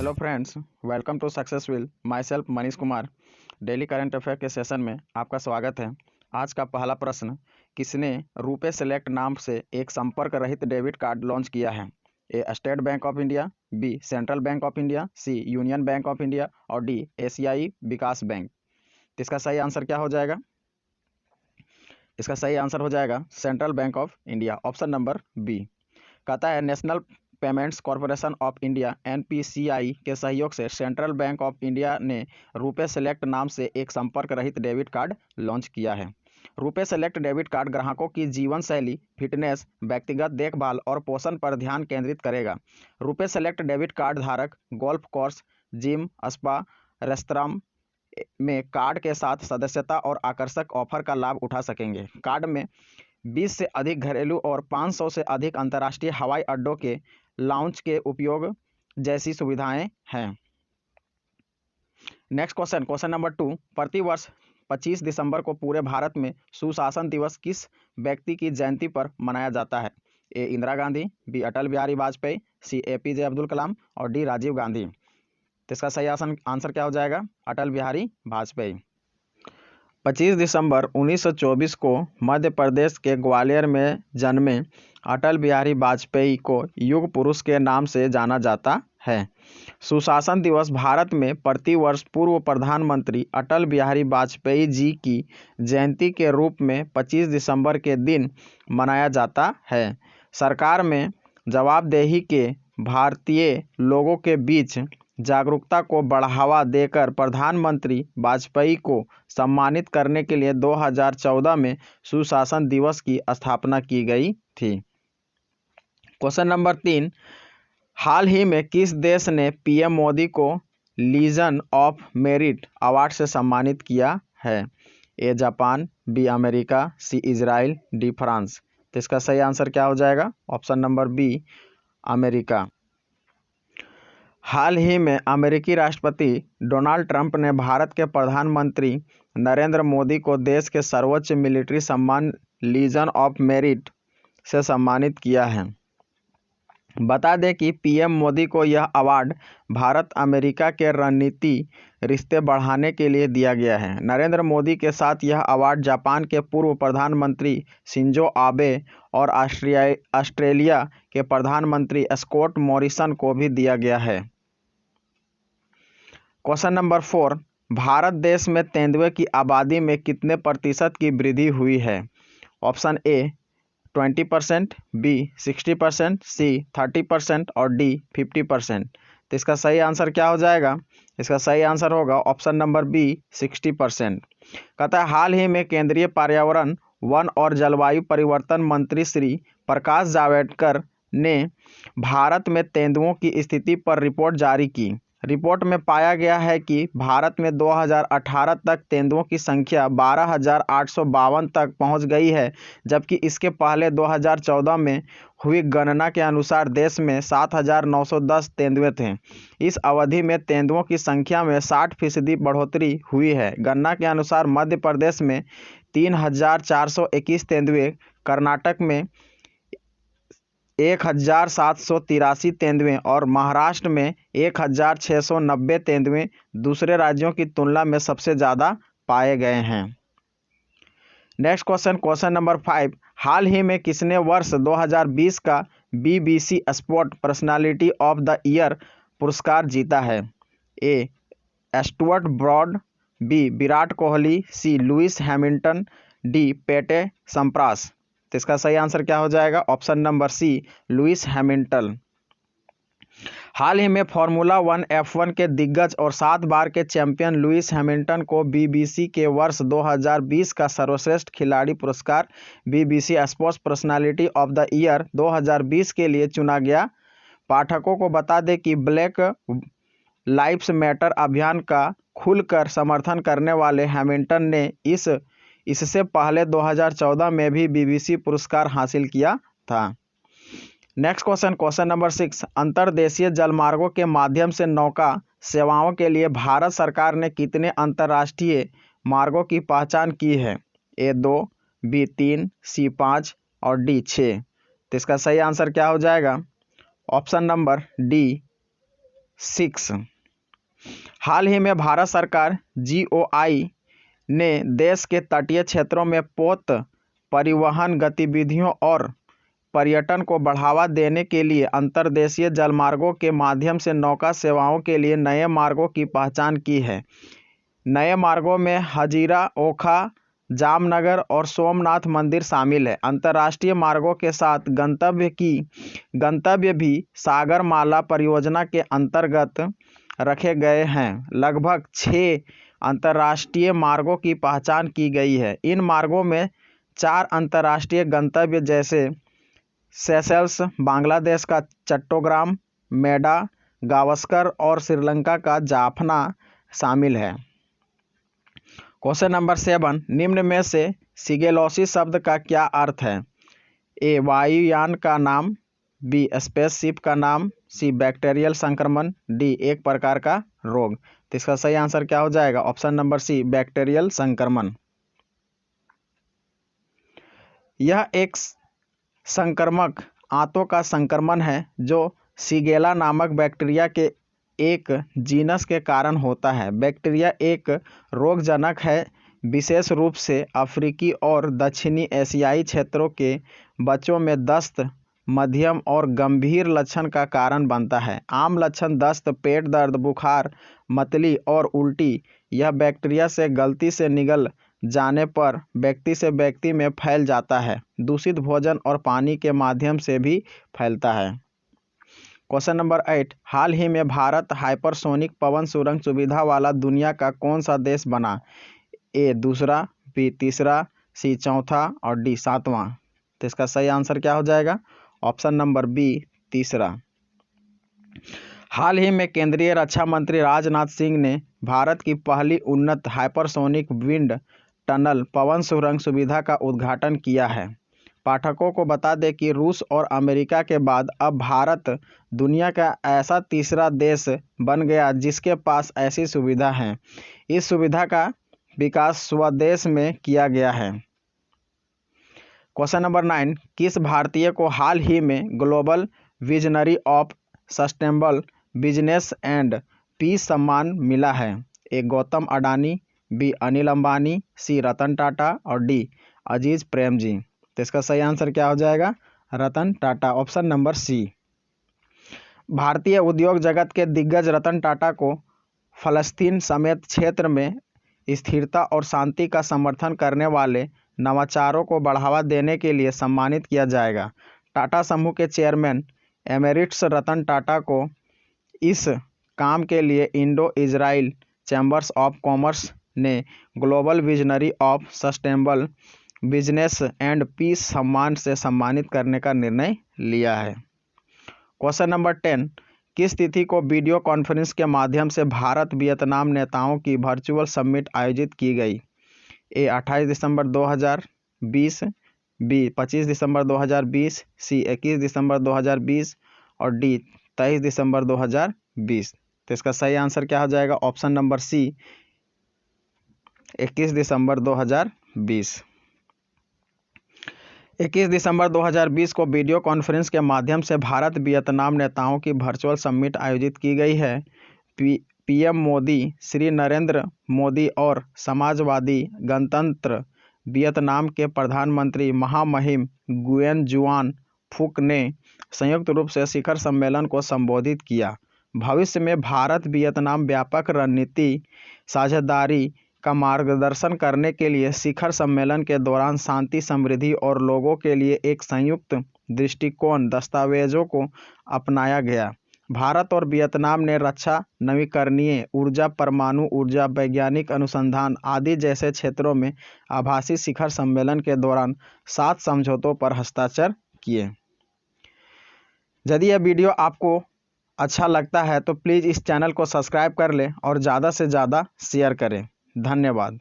Hello friends, welcome to successful myself Manish Kumar. Daily current affair के session में आपका स्वागत है। आज का पहला प्रश्न, किसने रुपे सेलेक्ट नाम से एक संपर्क रहित डेबिट कार्ड लॉन्च किया है? A State Bank of India, B Central Bank of India, C Union Bank of India और डी एशियाई विकास बैंक। तो इसका सही आंसर क्या हो जाएगा? इसका सही आंसर हो जाएगा Central Bank of India, option number B. कहता है National Payments Corporation of India NPCI के सहयोग से सेंट्रल बैंक ऑफ इंडिया ने रुपे सेलेक्ट नाम से एक संपर्क रहित डेबिट कार्ड लॉन्च किया है। रुपे सेलेक्ट डेबिट कार्ड ग्राहकों की जीवन शैली, फिटनेस, व्यक्तिगत देखभाल और पोषण पर ध्यान केंद्रित करेगा। रुपे सेलेक्ट डेबिट कार्ड धारक golf course, gym, spa, restaurant में कार्ड के साथ सदस्यता और आकर्षक ऑफर का लाभ उठा सकेंगे। कार्ड में 20 से अधिक घरेलू और 500 से अधिक अंतर्राष्ट्रीय हवाई अड्डों के लाउंज के उपयोग जैसी सुविधाएं हैं। नेक्स्ट क्वेश्चन नंबर 2, प्रतिवर्ष 25 दिसंबर को पूरे भारत में सुशासन दिवस किस व्यक्ति की जयंती पर मनाया जाता है? ए इंदिरा गांधी, बी अटल बिहारी वाजपेयी, सी एपीजे अब्दुल कलाम और डी राजीव गांधी। तो इसका सही आंसर क्या हो जाएगा? अटल बिहारी वाजपेयी। 25 दिसंबर 1924 को मध्य प्रदेश के ग्वालियर में जन्मे अटल बिहारी वाजपेयी को युग पुरुष के नाम से जाना जाता है। सुशासन दिवस भारत में प्रतिवर्ष पूर्व प्रधानमंत्री अटल बिहारी वाजपेयी जी की जयंती के रूप में 25 दिसंबर के दिन मनाया जाता है। सरकार में जवाबदेही के भारतीय लोगों के बीच जागरूकता को बढ़ावा देकर प्रधानमंत्री वाजपेयी को सम्मानित करने के लिए 2014 में सुशासन दिवस की स्थापना की गई थी। क्वेश्चन नंबर 3, हाल ही में किस देश ने पीएम मोदी को लीजन ऑफ मेरिट अवार्ड से सम्मानित किया है? A Japan, B America, C Israel, D France. तो इसका सही आंसर क्या हो जाएगा? Option number B America. हाल ही में अमेरिकी राष्ट्रपति डोनाल्ड ट्रंप ने भारत के प्रधानमंत्री नरेंद्र मोदी को देश के सर्वोच्च मिलिट्री सम्मान लीजन ऑफ मेरिट से सम्मानित किया है। बता दें कि पीएम मोदी को यह अवार्ड भारत अमेरिका के रणनीतिक रिश्ते बढ़ाने के लिए दिया गया है। नरेंद्र मोदी के साथ यह अवार्ड जापान के पूर्व प्रधानमंत्री शिंजो आबे और ऑस्ट्रेलिया के प्रधानमंत्री स्कॉट मॉरिसन को भी दिया गया है। क्वेश्चन नंबर 4, भारत देश में तेंदुए की आबादी में कितने प्रतिशत की वृद्धि हुई है? ऑप्शन ए 20%, बी 60%, सी 30% और डी 50%। तो इसका सही आंसर क्या हो जाएगा? इसका सही आंसर होगा ऑप्शन नंबर बी 60%। कहता है हाल ही में केंद्रीय पर्यावरण, वन और जलवायु परिवर्तन मंत्री श्री प्रकाश जावड़ेकर ने भारत में तेंदुओं की स्थिति पर रिपोर्ट जारी की। रिपोर्ट में पाया गया है कि भारत में 2018 तक तेंदुओं की संख्या 12,852 तक पहुंच गई है, जबकि इसके पहले 2014 में हुई गणना के अनुसार देश में 7,910 तेंदुए थे। इस अवधि में तेंदुओं की संख्या में 60% बढ़ोतरी हुई है। गणना के अनुसार मध्य प्रदेश में 3,421 तेंदुए, कर्नाटक में 1,783 तेंदुए और महाराष्ट्र में 1,690 तेंदुए दूसरे राज्यों की तुलना में सबसे ज़्यादा पाए गए हैं। नेक्स्ट क्वेश्चन नंबर 5, हाल ही में किसने वर्ष 2020 का BBC sport personality of the year पुरस्कार जीता है? A Stuart Broad, B Virat Kohli, C Lewis Hamilton, D Pete Sampras. तो इसका सही आंसर क्या हो जाएगा? Option number C Lewis Hamilton. हाल ही में फार्मूला 1 F1 के दिग्गज और 7 बार के चैंपियन लुइस हैमिल्टन को BBC के वर्ष 2020 का सर्वश्रेष्ठ खिलाड़ी पुरस्कार BBC sports personality of the year 2020 के लिए चुना गया। पाठकों को बता दें कि ब्लैक लाइव्स मैटर अभियान का खुलकर समर्थन करने वाले हैमिल्टन ने इससे पहले 2014 में भी BBC पुरस्कार हासिल किया था। नेक्स्ट क्वेश्चन नंबर 6, अंतर्देशीय जलमार्गों के माध्यम से नौका सेवाओं के लिए भारत सरकार ने कितने अंतर्राष्ट्रीय मार्गों की पहचान की है? ए 2, बी 3, सी 5 और डी 6। तो इसका सही आंसर क्या हो जाएगा? Option number D 6। हाल ही में भारत सरकार GOI ने देश के तटीय क्षेत्रों में पोत परिवहन गतिविधियों और पर्यटन को बढ़ावा देने के लिए अंतर्देशीय जलमार्गों के माध्यम से नौका सेवाओं के लिए नए मार्गों की पहचान की है। नए मार्गों में हजीरा, ओखा, जामनगर और सोमनाथ मंदिर शामिल है। अंतर्राष्ट्रीय मार्गों के साथ गंतव्य भी सागरमाला परियोजना के अंतर्गत रखे गए हैं। लगभग 6 अंतर्राष्ट्रीय मार्गों की पहचान की गई है। इन मार्गों में 4 अंतर्राष्ट्रीय गंतव्य जैसे सेशेल्स, बांग्लादेश का चट्टोग्राम, मेडा गावस्कर और श्रीलंका का जाफना शामिल है। क्वेश्चन नंबर 7, निम्न में से शिगेलोसिस शब्द का क्या अर्थ है? ए वायुयान का नाम, बी स्पेसशिप का नाम, सी बैक्टीरियल संक्रमण, डी एक प्रकार का रोग। तो इसका सही आंसर क्या हो जाएगा? ऑप्शन नंबर सी बैक्टीरियल संक्रमण। यह एक संक्रमक आंतों का संक्रमण है जो शिगेला नामक बैक्टीरिया के एक जीनस के कारण होता है। बैक्टीरिया एक रोगजनक है, विशेष रूप से अफ्रीकी और दक्षिणी एशियाई क्षेत्रों के बच्चों में दस्त, मध्यम और गंभीर लक्षण का कारण बनता है। आम लक्षण दस्त, पेट दर्द, बुखार, मतली और उल्टी। यह बैक्टीरिया से गलती से निगल जाने पर व्यक्ति से व्यक्ति में फैल जाता है। दूषित भोजन और पानी के माध्यम से भी फैलता है। क्वेश्चन नंबर 8, हाल ही में भारत हाइपरसोनिक पवन सुरंग सुविधा वाला दुनिया का कौन सा देश बना? ए दूसरा, बी तीसरा, सी चौथा और डी 7वां। तो इसका सही आंसर क्या हो जाएगा? ऑप्शन नंबर बी तीसरा। हाल ही में केंद्रीय रक्षा मंत्री राजनाथ सिंह ने भारत की पहली उन्नत हाइपरसोनिक विंड टनल पवन सुरंग सुविधा का उद्घाटन किया है। पाठकों को बता दें कि रूस और अमेरिका के बाद अब भारत दुनिया का ऐसा तीसरा देश बन गया जिसके पास ऐसी सुविधा है। इस सुविधा का विकास स्वदेश में किया गया है। क्वेश्चन नंबर 9, किस भारतीय को हाल ही में global visionary of sustainable business and peace सम्मान मिला है? A Gautam Adani, B Anil Ambani, C Ratan Tata और डी अजीज प्रेमजी। तो इसका सही आंसर क्या हो जाएगा? रतन टाटा, ऑप्शन नंबर सी। भारतीय उद्योग जगत के दिग्गज रतन टाटा को फलस्तीन समेत क्षेत्र में स्थिरता और शांति का समर्थन करने वाले नवाचारों को बढ़ावा देने के लिए सम्मानित किया जाएगा। टाटा समूह के चेयरमैन एमेरिटस रतन टाटा को इस काम के लिए Indo Israel Chambers of Commerce ने global visionary of sustainable business and peace सम्मान से सम्मानित करने का निर्णय लिया है। क्वेश्चन नंबर 10, किस तिथि को वीडियो कॉन्फ्रेंस के माध्यम से भारत वियतनाम नेताओं की वर्चुअल समिट आयोजित की गई? ए 28 दिसंबर 2020, बी 25 दिसंबर 2020, सी 21 दिसंबर 2020 और डी 23 दिसंबर 2020। तो इसका सही आंसर क्या हो जाएगा? ऑप्शन नंबर सी 21 दिसंबर 2020। 21 दिसंबर 2020 को वीडियो कॉन्फ्रेंस के माध्यम से भारत वियतनाम नेताओं की वर्चुअल समिट आयोजित की गई है। पीएम मोदी, श्री नरेंद्र मोदी और समाजवादी गणतंत्र वियतनाम के प्रधानमंत्री महामहिम गुएन जुआन फुक ने संयुक्त रूप से शिखर सम्मेलन को संबोधित किया। भविष्य में भारत वियतनाम व्यापक रणनीति साझेदारी का मार्गदर्शन करने के लिए शिखर सम्मेलन के दौरान शांति, समृद्धि और लोगों के लिए एक संयुक्त दृष्टिकोण दस्तावेजों को अपनाया गया। भारत और वियतनाम ने रक्षा, नवीकरणीय ऊर्जा, परमाणु ऊर्जा, वैज्ञानिक अनुसंधान आदि जैसे क्षेत्रों में आभासी शिखर सम्मेलन के दौरान 7 समझौतों पर हस्ताक्षर किए। यदि यह वीडियो आपको अच्छा लगता है तो प्लीज़ इस चैनल को सब्सक्राइब कर लें और ज़्यादा से ज़्यादा शेयर करें। धन्यवाद।